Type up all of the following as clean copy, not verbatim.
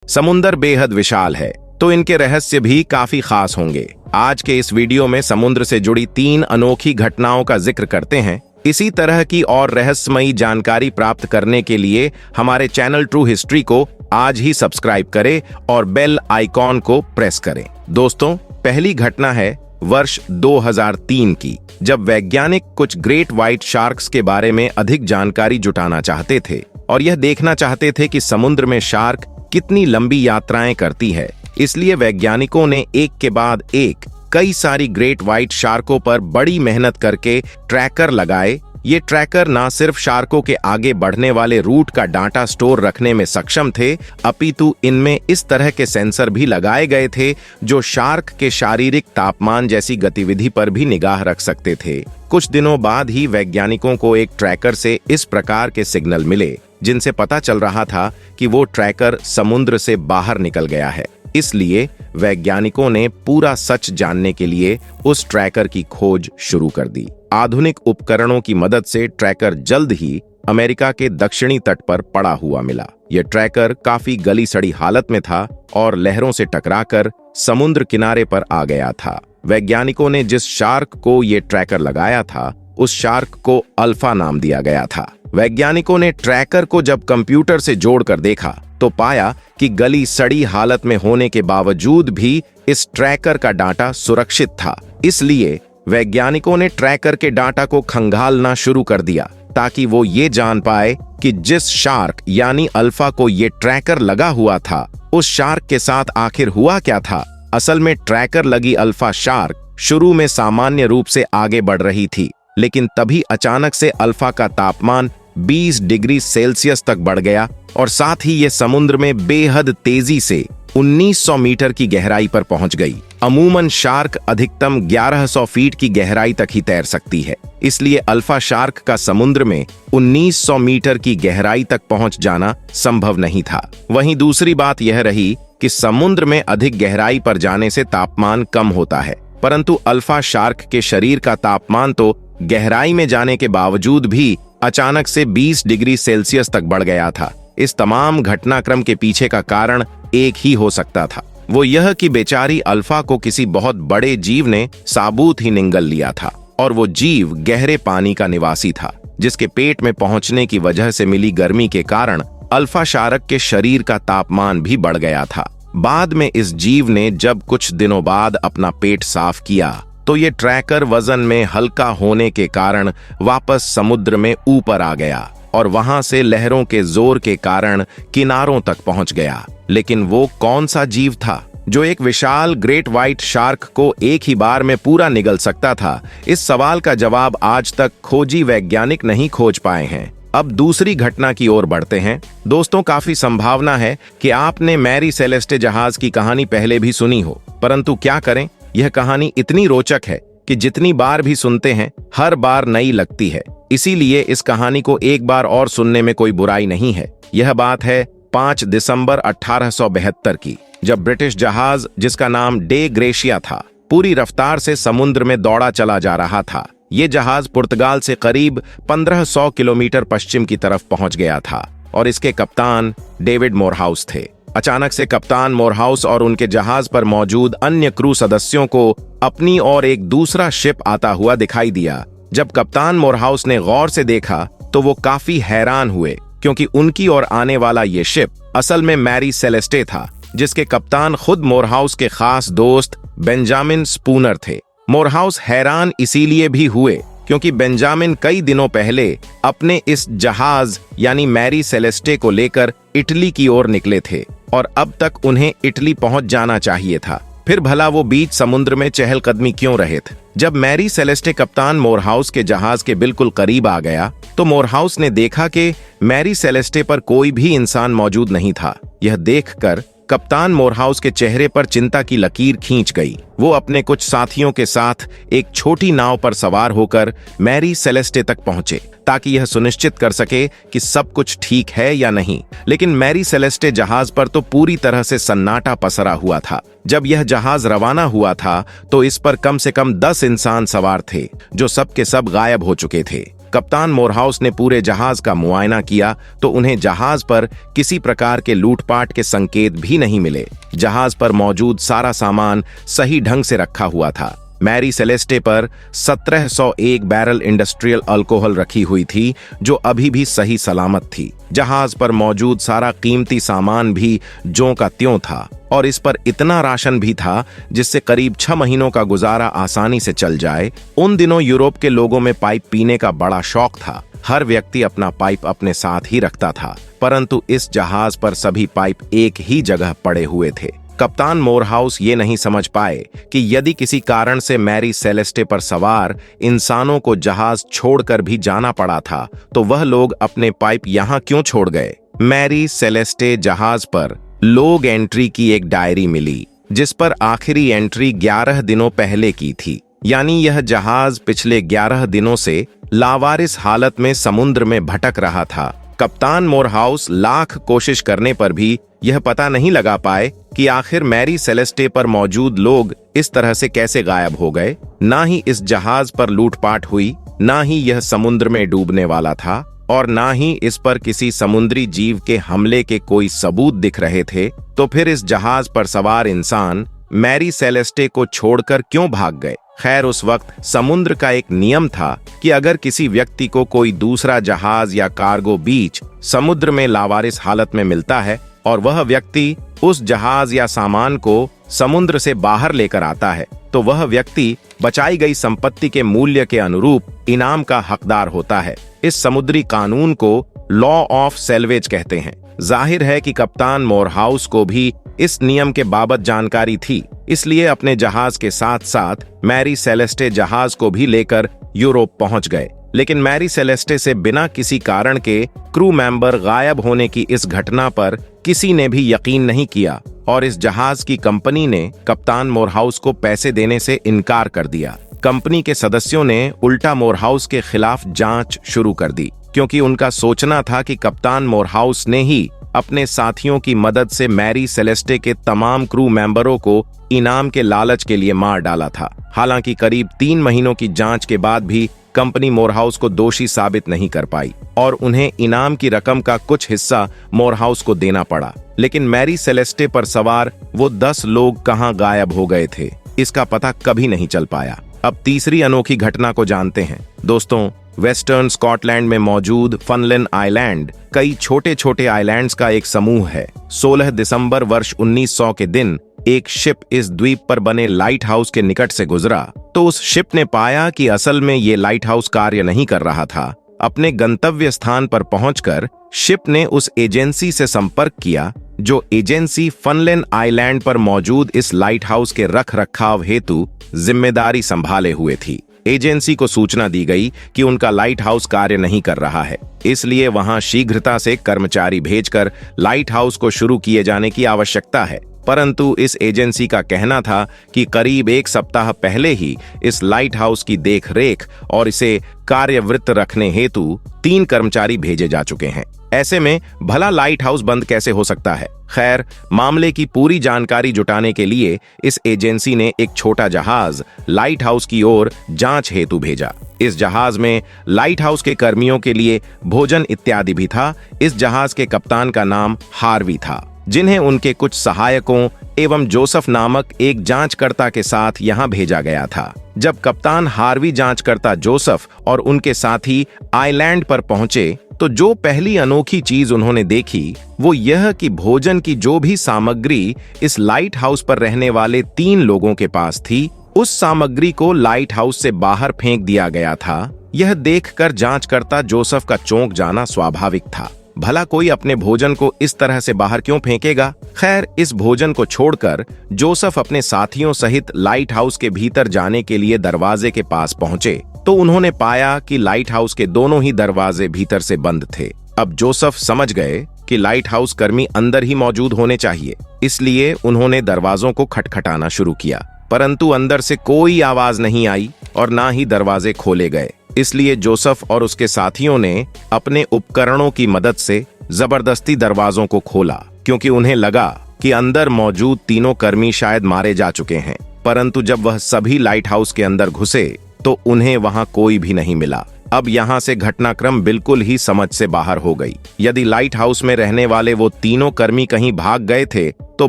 समुंदर बेहद विशाल है, तो इनके रहस्य भी काफी खास होंगे। आज के इस वीडियो में समुद्र से जुड़ी 3 अनोखी घटनाओं का जिक्र करते हैं। इसी तरह की और रहस्यमयी जानकारी प्राप्त करने के लिए हमारे चैनल ट्रू हिस्ट्री को आज ही सब्सक्राइब करें और बेल आइकॉन को प्रेस करें। दोस्तों, पहली घटना है वर्ष 2003 की, जब वैज्ञानिक कुछ ग्रेट व्हाइट शार्क्स के बारे में अधिक जानकारी जुटाना चाहते थे और यह देखना चाहते थे कि समुद्र में शार्क कितनी लंबी यात्राएं करती है। इसलिए वैज्ञानिकों ने एक के बाद एक कई सारी ग्रेट व्हाइट शार्कों पर बड़ी मेहनत करके ट्रैकर लगाए। ये ट्रैकर न सिर्फ शार्कों के आगे बढ़ने वाले रूट का डाटा स्टोर रखने में सक्षम थे, अपितु इनमें इस तरह के सेंसर भी लगाए गए थे जो शार्क के शारीरिक तापमान जैसी गतिविधि पर भी निगाह रख सकते थे। कुछ दिनों बाद ही वैज्ञानिकों को एक ट्रैकर से इस प्रकार के सिग्नल मिले, जिनसे पता चल रहा था कि वो ट्रैकर समुद्र से बाहर निकल गया है। इसलिए वैज्ञानिकों ने पूरा सच जानने के लिए उस ट्रैकर की खोज शुरू कर दी। आधुनिक उपकरणों की मदद से ट्रैकर जल्द ही अमेरिका के दक्षिणी तट पर पड़ा हुआ मिला। यह ट्रैकर काफी गली सड़ी हालत में था और लहरों से टकराकर समुद्र किनारे पर आ गया था। वैज्ञानिकों ने जिस शार्क को ये ट्रैकर लगाया था, उस शार्क को अल्फा नाम दिया गया था। वैज्ञानिकों ने ट्रैकर को जब कंप्यूटर से जोड़कर देखा तो पाया कि गली सड़ी हालत में होने के बावजूद भी इस ट्रैकर का डाटा सुरक्षित था। इसलिए वैज्ञानिकों ने ट्रैकर के डाटा को खंगालना शुरू कर दिया ताकि वो ये जान पाए कि जिस शार्क यानी अल्फा को ये ट्रैकर लगा हुआ था, उस शार्क के साथ आखिर हुआ क्या था। असल में ट्रैकर लगी अल्फा शार्क शुरू में सामान्य रूप से आगे बढ़ रही थी, लेकिन तभी अचानक से अल्फा का तापमान 20 डिग्री सेल्सियस तक बढ़ गया और साथ ही ये समुद्र में बेहद तेजी से 1900 मीटर की गहराई पर पहुंच गई। अमूमन शार्क अधिकतम 1100 फीट की गहराई तक ही तैर सकती है, इसलिए अल्फा शार्क का समुद्र में 1900 मीटर की गहराई तक पहुंच जाना संभव नहीं था। वहीं दूसरी बात यह रही कि समुद्र में अधिक गहराई पर जाने से तापमान कम होता है, परंतु अल्फा शार्क के शरीर का तापमान तो गहराई में जाने के बावजूद भी अचानक से 20 डिग्री सेल्सियस तक बढ़ गया था। इस तमाम घटनाक्रम के पीछे का कारण एक ही हो सकता था, वो यह कि बेचारी अल्फा को किसी बहुत बड़े जीव ने साबूत ही निगल लिया था और वो जीव गहरे पानी का निवासी था, जिसके पेट में पहुंचने की वजह से मिली गर्मी के कारण अल्फा शार्क के शरीर का तापमान भी बढ़ गया था। बाद में इस जीव ने जब कुछ दिनों बाद अपना पेट साफ किया तो ये ट्रैकर वजन में हल्का होने के कारण वापस समुद्र में ऊपर आ गया और वहां से लहरों के जोर के कारण किनारों तक पहुंच गया। लेकिन वो कौन सा जीव था जो एक विशाल ग्रेट व्हाइट शार्क को एक ही बार में पूरा निगल सकता था? इस सवाल का जवाब आज तक खोजी वैज्ञानिक नहीं खोज पाए हैं। अब दूसरी घटना की ओर बढ़ते हैं। दोस्तों, काफी संभावना है कि आपने मैरी सेलेस्टे जहाज की कहानी पहले भी सुनी हो, परंतु क्या करें, यह कहानी इतनी रोचक है कि जितनी बार भी सुनते हैं हर बार नई लगती है। इसीलिए इस कहानी को एक बार और सुनने में कोई बुराई नहीं है। यह बात है 5 दिसंबर 1872 की, जब ब्रिटिश जहाज जिसका नाम डे ग्रेशिया था, पूरी रफ्तार से समुद्र में दौड़ा चला जा रहा था। ये जहाज पुर्तगाल से करीब 1500 किलोमीटर पश्चिम की तरफ पहुंच गया था और इसके कप्तान डेविड मोरहाउस थे। अचानक से कप्तान मोरहाउस और उनके जहाज पर मौजूद अन्य क्रू सदस्यों को अपनी और एक दूसरा शिप आता हुआ दिखाई दिया। जब कप्तान मोरहाउस ने गौर से देखा तो वो काफी हैरान हुए, क्योंकि उनकी ओर आने वाला ये शिप असल में मैरी सेलेस्टे था, जिसके कप्तान खुद मोरहाउस के खास दोस्त बेंजामिन स्पूनर थे। मोरहाउस हैरान इसीलिए भी हुए क्योंकि बेंजामिन कई दिनों पहले अपने इस जहाज यानी मैरी सेलेस्टे को लेकर इटली की ओर निकले थे और अब तक उन्हें इटली पहुंच जाना चाहिए था। फिर भला वो बीच समुद्र में चहलकदमी क्यों रहे थे? जब मैरी सेलेस्टे कप्तान मोरहाउस के जहाज के बिल्कुल करीब आ गया तो मोरहाउस ने देखा कि मैरी सेलेस्टे पर कोई भी इंसान मौजूद नहीं था। यह देखकर कप्तान मोरहाउस के चेहरे पर चिंता की लकीर खींच गई। वो अपने कुछ साथियों के साथ एक छोटी नाव पर सवार होकर मैरी सेलेस्टे तक पहुंचे ताकि यह सुनिश्चित कर सके कि सब कुछ ठीक है या नहीं। लेकिन मैरी सेलेस्टे जहाज पर तो पूरी तरह से सन्नाटा पसरा हुआ था। जब यह जहाज रवाना हुआ था तो इस पर कम से कम 10 इंसान सवार थे, जो सब के सब गायब हो चुके थे। कप्तान मोरहाउस ने पूरे जहाज का मुआयना किया तो उन्हें जहाज पर किसी प्रकार के लूटपाट के संकेत भी नहीं मिले। जहाज पर मौजूद सारा सामान सही ढंग से रखा हुआ था। मैरी सेलेस्टे पर 1701 बैरल इंडस्ट्रियल अल्कोहल रखी हुई थी जो अभी भी सही सलामत थी। जहाज पर मौजूद सारा कीमती सामान भी ज्यों का त्यों था और इस पर इतना राशन भी था जिससे करीब 6 महीनों का गुजारा आसानी से चल जाए। उन दिनों यूरोप के लोगों में पाइप पीने का बड़ा शौक था। हर व्यक्ति अपना पाइप अपने साथ ही रखता था, परंतु इस जहाज पर सभी पाइप एक ही जगह पड़े हुए थे। कप्तान मोरहाउस ये नहीं समझ पाए कि यदि किसी कारण से मैरी सेलेस्टे पर सवार इंसानों को जहाज छोड़कर भी जाना पड़ा था तो वह लोग अपने पाइप यहाँ क्यों छोड़ गए। मैरी सेलेस्टे जहाज पर लॉग एंट्री की एक डायरी मिली जिस पर आखिरी एंट्री 11 दिनों पहले की थी, यानी यह जहाज पिछले 11 दिनों से लावारिस हालत में समुद्र में भटक रहा था। कप्तान मोरहाउस लाख कोशिश करने पर भी यह पता नहीं लगा पाए कि आखिर मैरी सेलेस्टे पर मौजूद लोग इस तरह से कैसे गायब हो गए। ना ही इस जहाज पर लूटपाट हुई, ना ही यह समुद्र में डूबने वाला था और ना ही इस पर किसी समुद्री जीव के हमले के कोई सबूत दिख रहे थे। तो फिर इस जहाज पर सवार इंसान मैरी सेलेस्टे को छोड़कर क्यों भाग गए। खैर, उस वक्त समुद्र का एक नियम था कि अगर किसी व्यक्ति को कोई दूसरा जहाज या कार्गो बीच समुद्र में लावारिस हालत में मिलता है और वह व्यक्ति उस जहाज या सामान को समुद्र से बाहर लेकर आता है तो वह व्यक्ति बचाई गई संपत्ति के मूल्य के अनुरूप इनाम का हकदार होता है। इस समुद्री कानून को लॉ ऑफ सैल्वेज कहते हैं। जाहिर है कि कप्तान मोरहाउस को भी इस नियम के बाबत जानकारी थी, इसलिए अपने जहाज के साथ साथ मैरी सेलेस्टे जहाज को भी लेकर यूरोप पहुंच गए। लेकिन मैरी सेलेस्टे से बिना किसी कारण के क्रू मेंबर गायब होने की इस घटना पर किसी ने भी यकीन नहीं किया और इस जहाज की कंपनी ने कप्तान मोरहाउस को पैसे देने से इनकार कर दिया। कंपनी के सदस्यों ने उल्टा मोरहाउस के खिलाफ जांच शुरू कर दी क्योंकि उनका सोचना था कि कप्तान मोरहाउस ने ही अपने साथियों की मदद से मैरी सेलेस्टे के तमाम क्रू मेंबरों को इनाम के लालच के लिए मार डाला था। हालांकि करीब 3 महीनों की जांच के बाद भी कंपनी मोरहाउस को दोषी साबित नहीं कर पाई और उन्हें इनाम की रकम का कुछ हिस्सा मोरहाउस को देना पड़ा। लेकिन मैरी सेलेस्टे पर सवार वो 10 लोग कहां गायब हो गए थे, इसका पता कभी नहीं चल पाया। अब तीसरी अनोखी घटना को जानते हैं। दोस्तों, वेस्टर्न स्कॉटलैंड में मौजूद फनलिन आइलैंड कई छोटे छोटे आइलैंड्स का एक समूह है। 16 दिसंबर वर्ष 1900 के दिन एक शिप इस द्वीप पर बने लाइट हाउस के निकट से गुजरा तो उस शिप ने पाया कि असल में ये लाइट हाउस कार्य नहीं कर रहा था। अपने गंतव्य स्थान पर पहुंचकर शिप ने उस एजेंसी से संपर्क किया जो एजेंसी फनलिन आइलैंड पर मौजूद इस लाइट हाउस के रख रखाव हेतु जिम्मेदारी संभाले हुए थी। एजेंसी को सूचना दी गई कि उनका लाइट हाउस कार्य नहीं कर रहा है, इसलिए वहां शीघ्रता से कर्मचारी भेजकर लाइट हाउस को शुरू किए जाने की आवश्यकता है। परंतु इस एजेंसी का कहना था कि करीब 1 सप्ताह पहले ही इस लाइट हाउस की देखरेख और इसे कार्यवृत्त रखने हेतु 3 कर्मचारी भेजे जा चुके हैं। ऐसे में भला लाइट हाउस बंद कैसे हो सकता है। खैर, मामले की पूरी जानकारी जुटाने के लिए इस एजेंसी ने एक छोटा जहाज लाइट हाउस की ओर जांच हेतु भेजा। इस जहाज में लाइट हाउस के कर्मियों के लिए भोजन इत्यादि भी था। इस जहाज के कप्तान का नाम हार्वी था, जिन्हें उनके कुछ सहायकों एवं जोसेफ नामक एक जांचकर्ता के साथ यहां भेजा गया था। जब कप्तान हार्वी, जांचकर्ता जोसेफ और उनके साथी आइलैंड पर पहुंचे तो जो पहली अनोखी चीज उन्होंने देखी वो यह कि भोजन की जो भी सामग्री इस लाइट हाउस पर रहने वाले 3 लोगों के पास थी, उस सामग्री को लाइट हाउस से बाहर फेंक दिया गया था। यह देखकर जांचकर्ता जोसेफ का चौंक जाना स्वाभाविक था। भला कोई अपने भोजन को इस तरह से बाहर क्यों फेंकेगा। खैर, इस भोजन को छोड़कर जोसेफ अपने साथियों सहित लाइट हाउस के भीतर जाने के लिए दरवाजे के पास पहुंचे तो उन्होंने पाया कि लाइट हाउस के दोनों ही दरवाजे भीतर से बंद थे। अब जोसेफ समझ गए कि लाइट हाउस कर्मी अंदर ही मौजूद होने चाहिए, इसलिए उन्होंने दरवाजों को खटखटाना शुरू किया, परंतु अंदर से कोई आवाज नहीं आई और ना ही दरवाजे खोले गए। इसलिए जोसेफ और उसके साथियों ने अपने उपकरणों की मदद से जबरदस्ती दरवाजों को खोला, क्योंकि उन्हें लगा कि अंदर मौजूद 3 कर्मी शायद मारे जा चुके हैं। परंतु जब वह सभी लाइट हाउस के अंदर घुसे तो उन्हें वहां कोई भी नहीं मिला। अब यहाँ से घटनाक्रम बिल्कुल ही समझ से बाहर हो गई। यदि लाइट हाउस में रहने वाले वो तीनों कर्मी कहीं भाग गए थे तो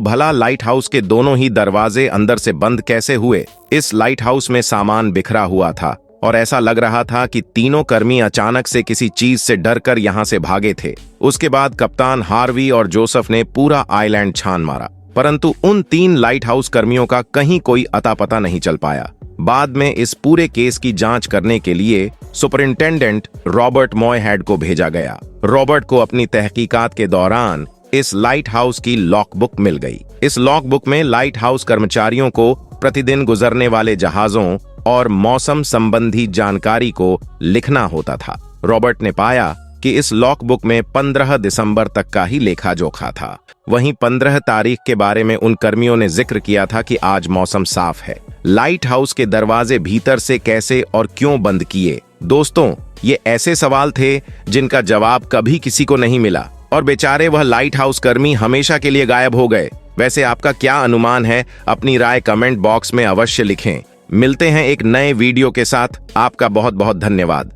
भला लाइट हाउस के दोनों ही दरवाजे अंदर से बंद कैसे हुए? इस लाइट हाउस में सामान बिखरा हुआ था और ऐसा लग रहा था कि तीनों कर्मी अचानक से किसी चीज से डरकर यहाँ से भागे थे। उसके बाद कप्तान हार्वी और जोसेफ ने पूरा आइलैंड छान मारा, परंतु उन 3 लाइट हाउस कर्मियों का कहीं कोई अता पता नहीं चल पाया। बाद में इस पूरे केस की जांच करने के लिए सुपरिंटेंडेंट रॉबर्ट मॉयहेड को भेजा गया। रॉबर्ट को अपनी तहकीकात के दौरान इस लाइट हाउस की लॉक बुक मिल गई। इस लॉक बुक में लाइट हाउस कर्मचारियों को प्रतिदिन गुजरने वाले जहाजों और मौसम संबंधी जानकारी को लिखना होता था। रॉबर्ट ने पाया कि इस लॉक बुक में 15 दिसंबर तक का ही लेखा जोखा था। वहीं 15 तारीख के बारे में उन कर्मियों ने जिक्र किया था कि आज मौसम साफ है। लाइट हाउस के दरवाजे भीतर से कैसे और क्यों बंद किए? दोस्तों, ये ऐसे सवाल थे जिनका जवाब कभी किसी को नहीं मिला और बेचारे वह लाइट हाउस कर्मी हमेशा के लिए गायब हो गए। वैसे आपका क्या अनुमान है? अपनी राय कमेंट बॉक्स में अवश्य लिखें। मिलते हैं एक नए वीडियो के साथ। आपका बहुत बहुत धन्यवाद।